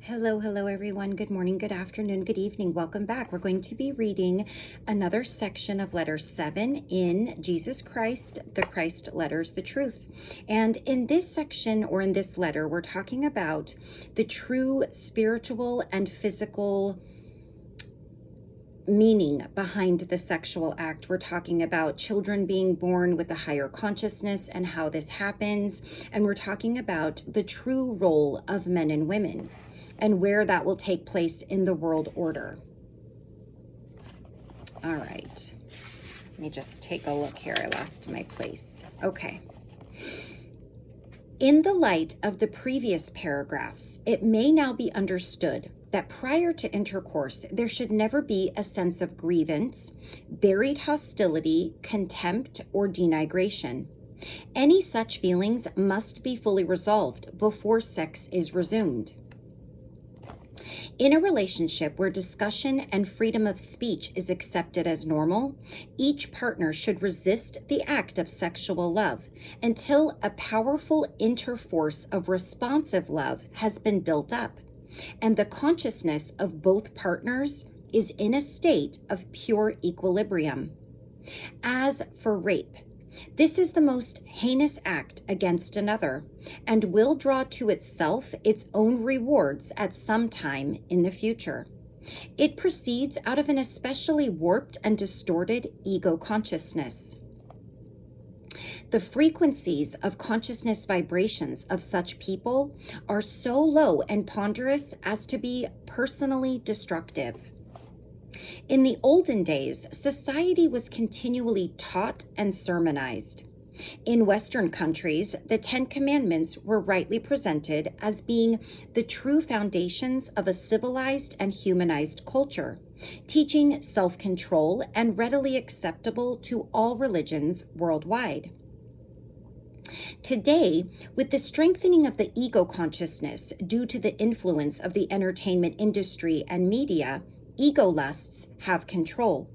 Hello, everyone. Good morning, good afternoon, good evening. Welcome back. We're going to be reading another section of letter 7 in Jesus Christ, the Christ letters, the truth. And in this section or in this letter, we're talking about the true spiritual and physical meaning behind the sexual act. We're talking about children being born with a higher consciousness and how this happens. And we're talking about the true role of men and women and where that will take place in the world order. All right. Let me just take a look here. I lost my place. Okay. In the light of the previous paragraphs, it may now be understood that prior to intercourse, there should never be a sense of grievance, buried hostility, contempt, or denigration. Any such feelings must be fully resolved before sex is resumed. In a relationship where discussion and freedom of speech is accepted as normal, each partner should resist the act of sexual love until a powerful interforce of responsive love has been built up, and the consciousness of both partners is in a state of pure equilibrium. As for rape, this is the most heinous act against another, and will draw to itself its own rewards at some time in the future. It proceeds out of an especially warped and distorted ego consciousness. The frequencies of consciousness vibrations of such people are so low and ponderous as to be personally destructive. In the olden days, society was continually taught and sermonized. In Western countries, the Ten Commandments were rightly presented as being the true foundations of a civilized and humanized culture, teaching self-control and readily acceptable to all religions worldwide. Today, with the strengthening of the ego consciousness due to the influence of the entertainment industry and media, ego lusts have control.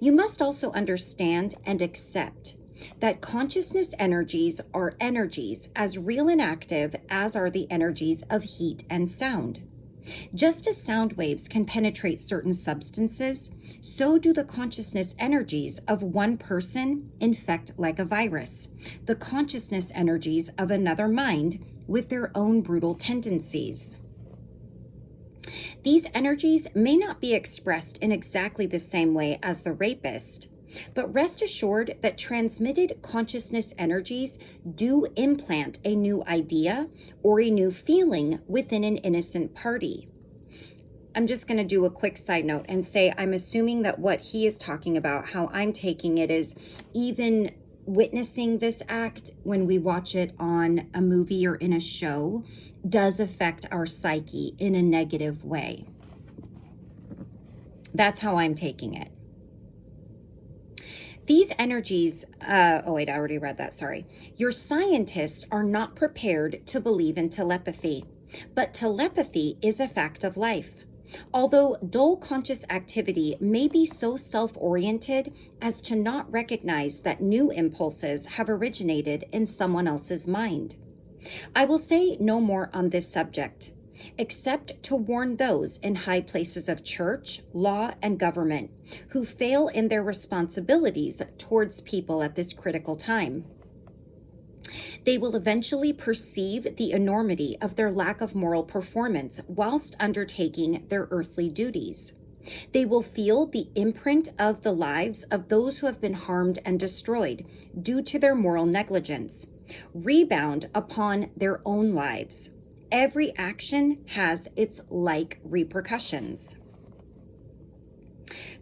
You must also understand and accept that consciousness energies are energies as real and active as are the energies of heat and sound. Just as sound waves can penetrate certain substances, so do the consciousness energies of one person infect like a virus the consciousness energies of another mind with their own brutal tendencies. These energies may not be expressed in exactly the same way as the rapist, but rest assured that transmitted consciousness energies do implant a new idea or a new feeling within an innocent party. I'm just going to do a quick side note and say I'm assuming that what he is talking about, how I'm taking it, is even witnessing this act when we watch it on a movie or in a show does affect our psyche in a negative way. That's how I'm taking it. These energies, I already read that, sorry. Your scientists are not prepared to believe in telepathy, but telepathy is a fact of life. Although dull conscious activity may be so self-oriented as to not recognize that new impulses have originated in someone else's mind. I will say no more on this subject, except to warn those in high places of church, law, and government who fail in their responsibilities towards people at this critical time. They will eventually perceive the enormity of their lack of moral performance whilst undertaking their earthly duties. They will feel the imprint of the lives of those who have been harmed and destroyed due to their moral negligence, rebound upon their own lives. Every action has its like repercussions.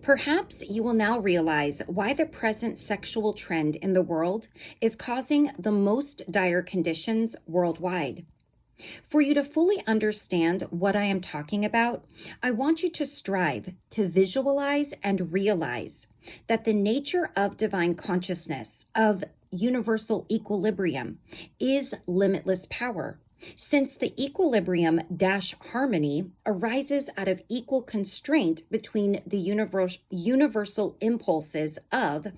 Perhaps you will now realize why the present sexual trend in the world is causing the most dire conditions worldwide. For you to fully understand what I am talking about, I want you to strive to visualize and realize that the nature of divine consciousness, of universal equilibrium, is limitless power. Since the equilibrium-harmony arises out of equal constraint between the universal impulses of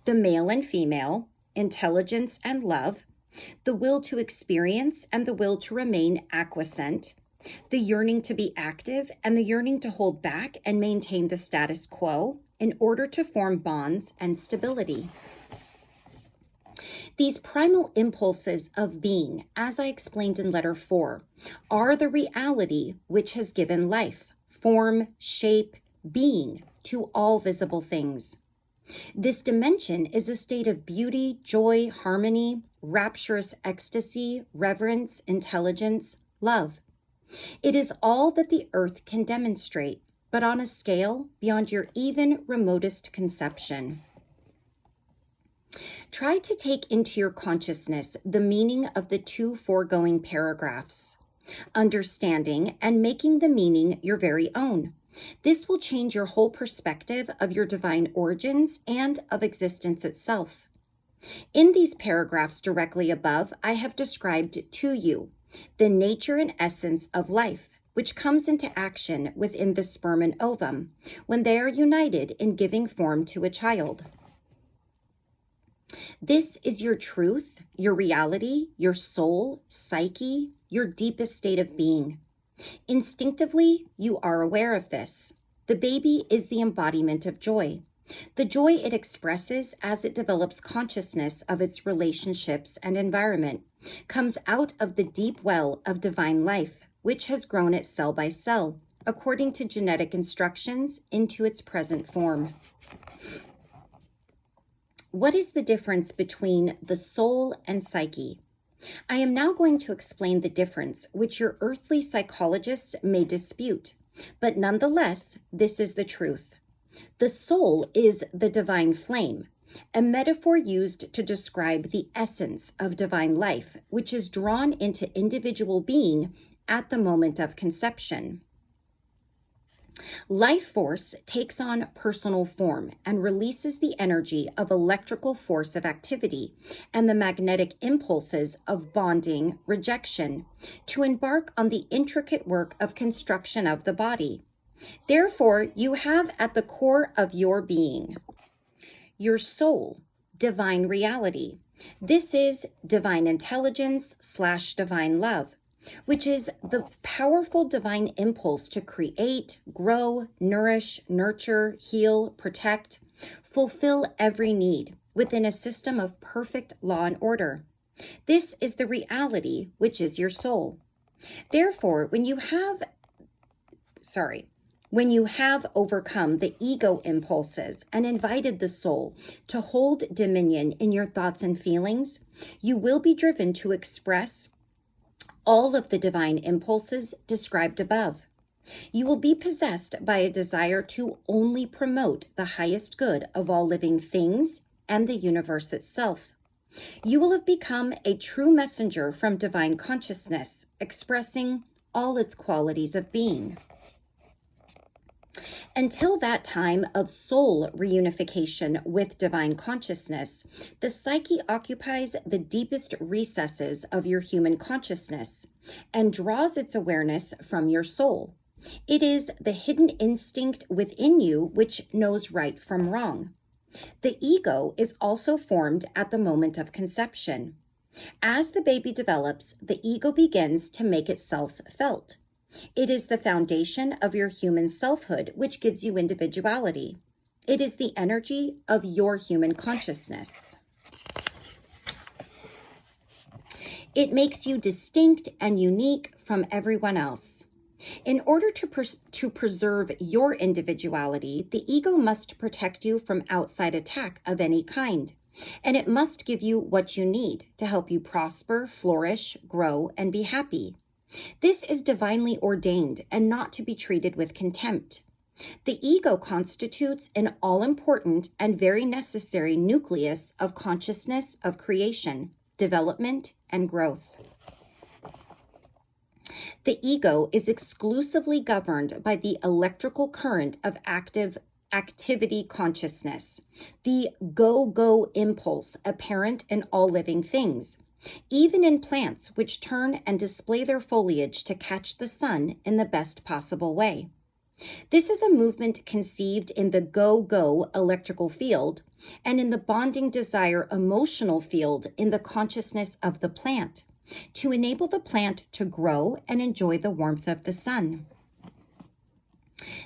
the male and female, intelligence and love, the will to experience and the will to remain acquiescent, the yearning to be active, and the yearning to hold back and maintain the status quo in order to form bonds and stability. These primal impulses of being, as I explained in letter 4, are the reality which has given life, form, shape, being to all visible things. This dimension is a state of beauty, joy, harmony, rapturous ecstasy, reverence, intelligence, love. It is all that the earth can demonstrate, but on a scale beyond your even remotest conception. Try to take into your consciousness the meaning of the 2 foregoing paragraphs, understanding and making the meaning your very own. This will change your whole perspective of your divine origins and of existence itself. In these paragraphs directly above, I have described to you the nature and essence of life, which comes into action within the sperm and ovum when they are united in giving form to a child. This is your truth, your reality, your soul, psyche, your deepest state of being. Instinctively, you are aware of this. The baby is the embodiment of joy. The joy it expresses as it develops consciousness of its relationships and environment comes out of the deep well of divine life, which has grown it cell by cell, according to genetic instructions, into its present form. What is the difference between the soul and psyche? I am now going to explain the difference, which your earthly psychologists may dispute, but nonetheless, this is the truth. The soul is the divine flame, a metaphor used to describe the essence of divine life, which is drawn into individual being at the moment of conception. Life force takes on personal form and releases the energy of electrical force of activity and the magnetic impulses of bonding, rejection, to embark on the intricate work of construction of the body. Therefore, you have at the core of your being your soul, divine reality. This is divine intelligence / divine love, which is the powerful divine impulse to create, grow, nourish, nurture, heal, protect, fulfill every need within a system of perfect law and order. This is the reality, which is your soul. Therefore, when you have overcome the ego impulses and invited the soul to hold dominion in your thoughts and feelings, you will be driven to express all of the divine impulses described above. You will be possessed by a desire to only promote the highest good of all living things and the universe itself. You will have become a true messenger from divine consciousness, expressing all its qualities of being. Until that time of soul reunification with divine consciousness, the psyche occupies the deepest recesses of your human consciousness and draws its awareness from your soul. It is the hidden instinct within you which knows right from wrong. The ego is also formed at the moment of conception. As the baby develops, the ego begins to make itself felt. It is the foundation of your human selfhood, which gives you individuality. It is the energy of your human consciousness. It makes you distinct and unique from everyone else. In order to preserve your individuality, the ego must protect you from outside attack of any kind, and it must give you what you need to help you prosper, flourish, grow, and be happy. This is divinely ordained and not to be treated with contempt. The ego constitutes an all-important and very necessary nucleus of consciousness of creation, development, and growth. The ego is exclusively governed by the electrical current of activity consciousness, the go-go impulse apparent in all living things, even in plants which turn and display their foliage to catch the sun in the best possible way. This is a movement conceived in the go-go electrical field and in the bonding desire emotional field in the consciousness of the plant, to enable the plant to grow and enjoy the warmth of the sun.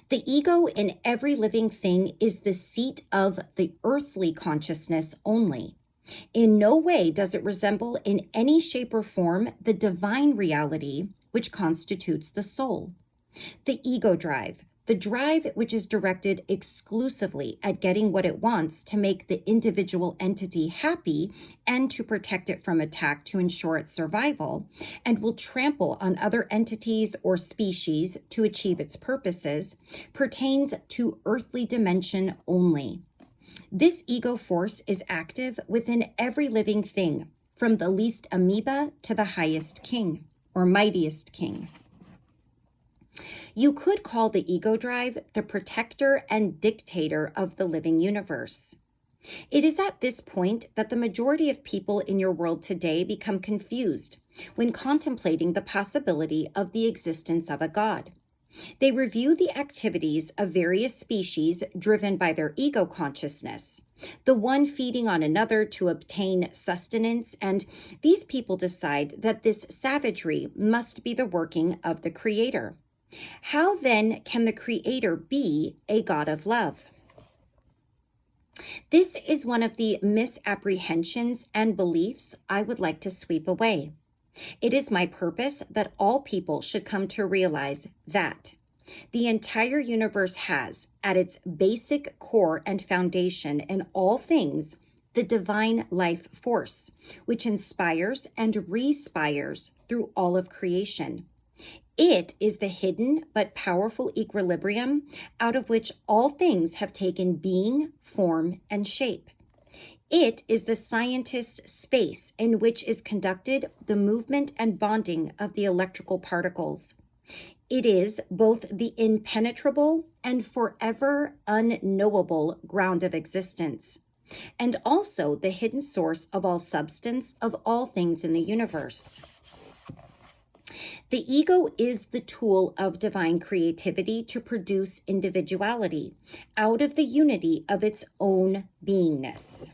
The ego in every living thing is the seat of the earthly consciousness only. In no way does it resemble in any shape or form the divine reality which constitutes the soul. The ego drive, the drive which is directed exclusively at getting what it wants to make the individual entity happy and to protect it from attack to ensure its survival, and will trample on other entities or species to achieve its purposes, pertains to earthly dimension only. This ego force is active within every living thing, from the least amoeba to the highest king or mightiest king. You could call the ego drive the protector and dictator of the living universe. It is at this point that the majority of people in your world today become confused when contemplating the possibility of the existence of a God. They review the activities of various species driven by their ego consciousness, the one feeding on another to obtain sustenance, and these people decide that this savagery must be the working of the Creator. How then can the Creator be a God of love? This is one of the misapprehensions and beliefs I would like to sweep away. It is my purpose that all people should come to realize that the entire universe has, at its basic core and foundation in all things, the divine life force, which inspires and respires through all of creation. It is the hidden but powerful equilibrium out of which all things have taken being, form, and shape. It is the scientist's space in which is conducted the movement and bonding of the electrical particles. It is both the impenetrable and forever unknowable ground of existence, and also the hidden source of all substance of all things in the universe. The ego is the tool of divine creativity to produce individuality out of the unity of its own beingness.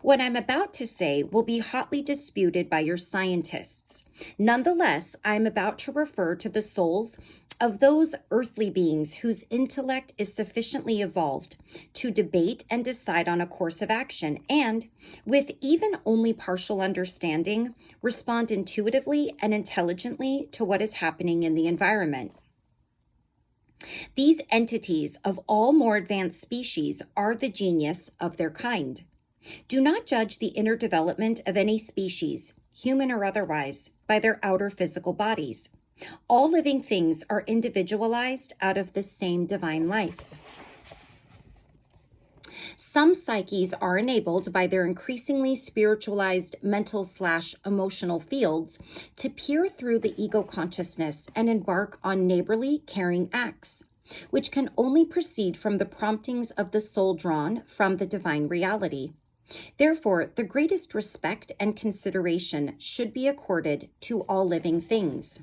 What I'm about to say will be hotly disputed by your scientists. Nonetheless, I'm about to refer to the souls of those earthly beings whose intellect is sufficiently evolved to debate and decide on a course of action and, with even only partial understanding, respond intuitively and intelligently to what is happening in the environment. These entities of all more advanced species are the genius of their kind. Do not judge the inner development of any species, human or otherwise, by their outer physical bodies. All living things are individualized out of the same divine life. Some psyches are enabled by their increasingly spiritualized mental/emotional fields to peer through the ego consciousness and embark on neighborly, caring acts, which can only proceed from the promptings of the soul drawn from the divine reality. Therefore, the greatest respect and consideration should be accorded to all living things.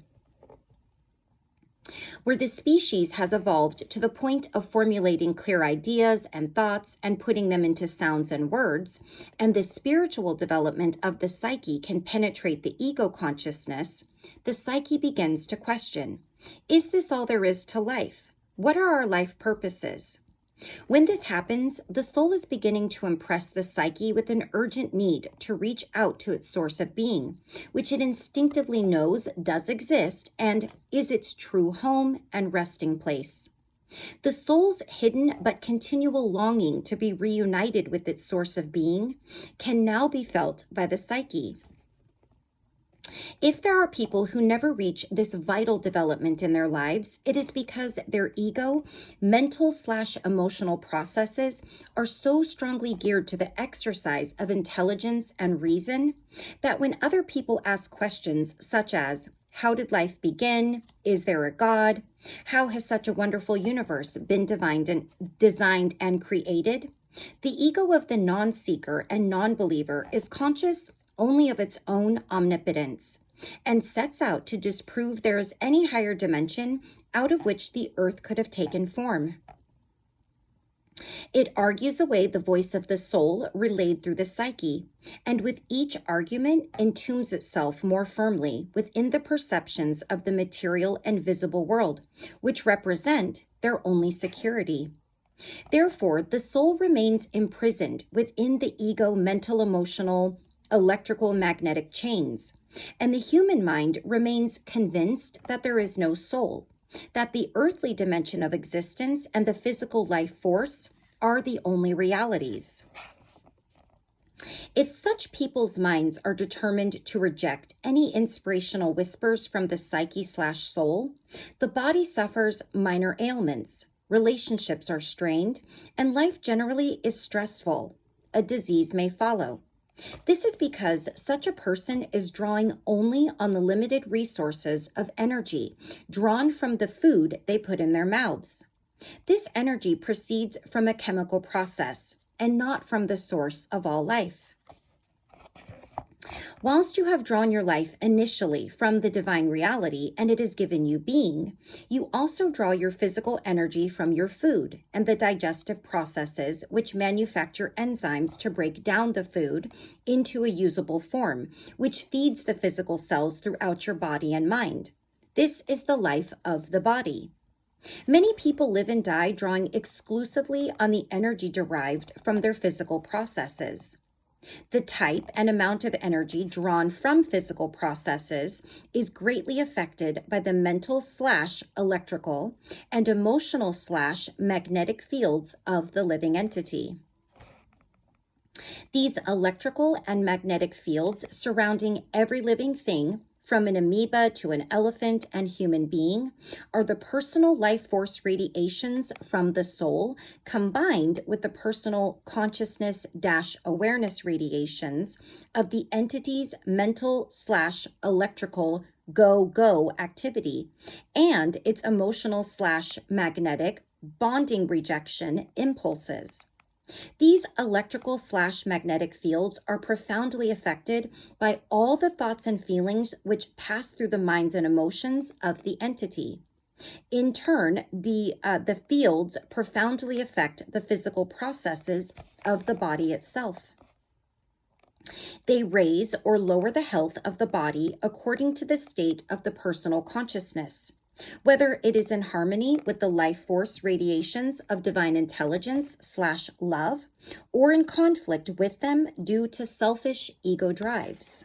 Where the species has evolved to the point of formulating clear ideas and thoughts and putting them into sounds and words, and the spiritual development of the psyche can penetrate the ego consciousness, the psyche begins to question, is this all there is to life? What are our life purposes? When this happens, the soul is beginning to impress the psyche with an urgent need to reach out to its source of being, which it instinctively knows does exist and is its true home and resting place. The soul's hidden but continual longing to be reunited with its source of being can now be felt by the psyche. If there are people who never reach this vital development in their lives, it is because their ego, mental/emotional processes are so strongly geared to the exercise of intelligence and reason that when other people ask questions such as, how did life begin? Is there a God? How has such a wonderful universe been designed and created? The ego of the non-seeker and non-believer is conscious only of its own omnipotence, and sets out to disprove there is any higher dimension out of which the earth could have taken form. It argues away the voice of the soul relayed through the psyche, and with each argument entombs itself more firmly within the perceptions of the material and visible world, which represent their only security. Therefore, the soul remains imprisoned within the ego mental, emotional, electrical, magnetic chains, and the human mind remains convinced that there is no soul, that the earthly dimension of existence and the physical life force are the only realities. If such people's minds are determined to reject any inspirational whispers from the psyche/soul, the body suffers minor ailments, relationships are strained, and life generally is stressful. A disease may follow. This is because such a person is drawing only on the limited resources of energy drawn from the food they put in their mouths. This energy proceeds from a chemical process and not from the source of all life. Whilst you have drawn your life initially from the divine reality and it has given you being, you also draw your physical energy from your food and the digestive processes which manufacture enzymes to break down the food into a usable form, which feeds the physical cells throughout your body and mind. This is the life of the body. Many people live and die drawing exclusively on the energy derived from their physical processes. The type and amount of energy drawn from physical processes is greatly affected by the mental/electrical and emotional/magnetic fields of the living entity. These electrical and magnetic fields surrounding every living thing, from an amoeba to an elephant and human being, are the personal life force radiations from the soul combined with the personal consciousness-awareness radiations of the entity's mental/electrical go activity and its emotional/magnetic bonding rejection impulses. These electrical/magnetic fields are profoundly affected by all the thoughts and feelings which pass through the minds and emotions of the entity. In turn, the fields profoundly affect the physical processes of the body itself. They raise or lower the health of the body according to the state of the personal consciousness, whether it is in harmony with the life force radiations of divine intelligence/love, or in conflict with them due to selfish ego drives.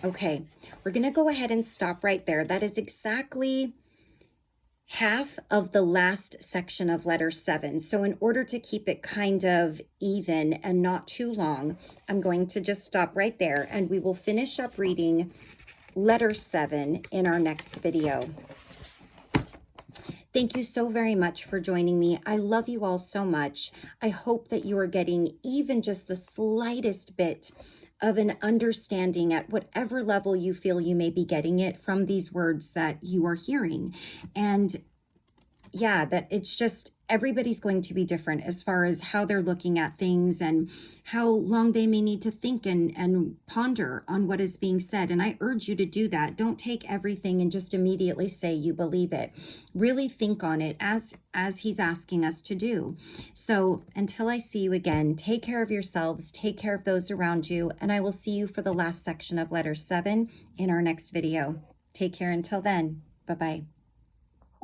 Okay, we're going to go ahead and stop right there. That is exactly half of the last section of letter 7. So in order to keep it kind of even and not too long, I'm going to just stop right there and we will finish up reading letter 7 in our next video. Thank you so very much for joining me. I love you all so much. I hope that you are getting even just the slightest bit of an understanding at whatever level you feel you may be getting it from these words that you are hearing. And yeah, that it's just everybody's going to be different as far as how they're looking at things and how long they may need to think and ponder on what is being said. And I urge you to do that. Don't take everything and just immediately say you believe it. Really think on it as he's asking us to do. So until I see you again, take care of yourselves, take care of those around you, and I will see you for the last section of letter 7 in our next video. Take care until then. Bye-bye.